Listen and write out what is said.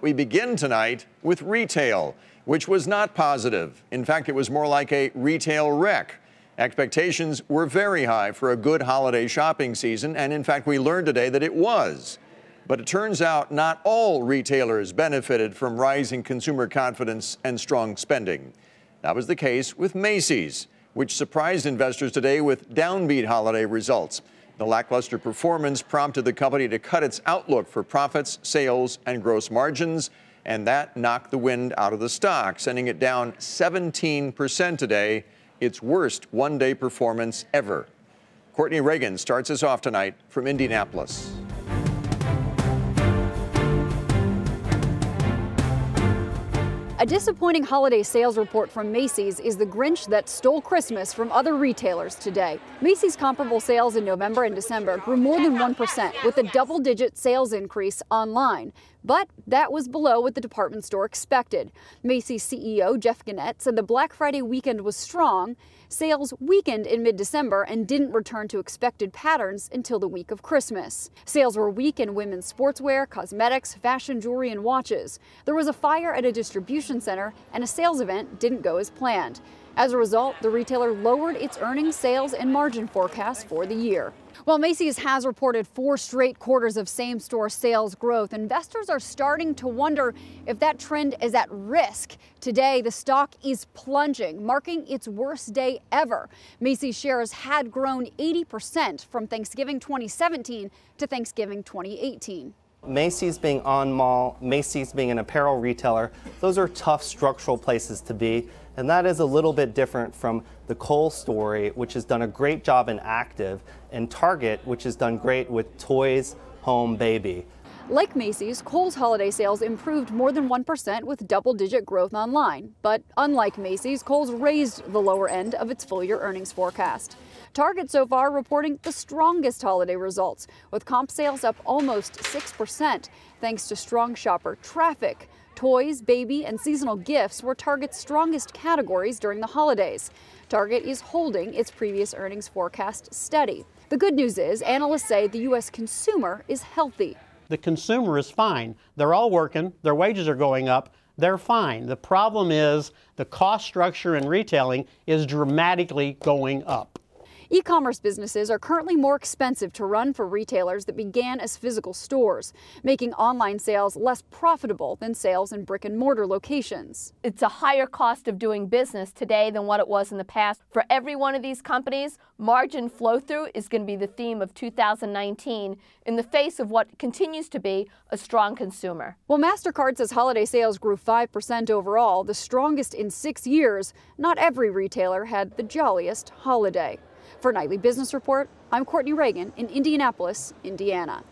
We begin tonight with retail, which was not positive. In fact, it was more like a retail wreck. Expectations were very high for a good holiday shopping season, and in fact, we learned today that it was. But it turns out not all retailers benefited from rising consumer confidence and strong spending. That was the case with Macy's, which surprised investors today with downbeat holiday results. The lackluster performance prompted the company to cut its outlook for profits, sales, and gross margins, and that knocked the wind out of the stock, sending it down 17% today, its worst one-day performance ever. Courtney Reagan starts us off tonight from Indianapolis. A disappointing holiday sales report from Macy's is the Grinch that stole Christmas from other retailers today. Macy's comparable sales in November and December grew more than 1%, with a double-digit sales increase online. But that was below what the department store expected. Macy's CEO Jeff Gannett said the Black Friday weekend was strong. Sales weakened in mid-December and didn't return to expected patterns until the week of Christmas. Sales were weak in women's sportswear, cosmetics, fashion jewelry, and watches. There was a fire at a distribution center, and a sales event didn't go as planned. As a result, the retailer lowered its earnings, sales, and margin forecast for the year. While Macy's has reported 4 straight quarters of same-store sales growth, investors are starting to wonder if that trend is at risk. Today, the stock is plunging, marking its worst day ever. Macy's shares had grown 80% from Thanksgiving 2017 to Thanksgiving 2018. Macy's being on mall, Macy's being an apparel retailer, those are tough structural places to be. And that is a little bit different from the Kohl's story, which has done a great job in active, and Target, which has done great with toys, home, baby. Like Macy's, Kohl's holiday sales improved more than 1% with double-digit growth online. But unlike Macy's, Kohl's raised the lower end of its full-year earnings forecast. Target so far reporting the strongest holiday results, with comp sales up almost 6%, thanks to strong shopper traffic. Toys, baby, and seasonal gifts were Target's strongest categories during the holidays. Target is holding its previous earnings forecast steady. The good news is, analysts say the U.S. consumer is healthy. The consumer is fine. They're all working. Their wages are going up. They're fine. The problem is the cost structure in retailing is dramatically going up. E-commerce businesses are currently more expensive to run for retailers that began as physical stores, making online sales less profitable than sales in brick-and-mortar locations. It's a higher cost of doing business today than what it was in the past. For every one of these companies, margin flow-through is going to be the theme of 2019 in the face of what continues to be a strong consumer. Well, MasterCard says holiday sales grew 5% overall, the strongest in 6 years. Not every retailer had the jolliest holiday. For Nightly Business Report, I'm Courtney Reagan in Indianapolis, Indiana.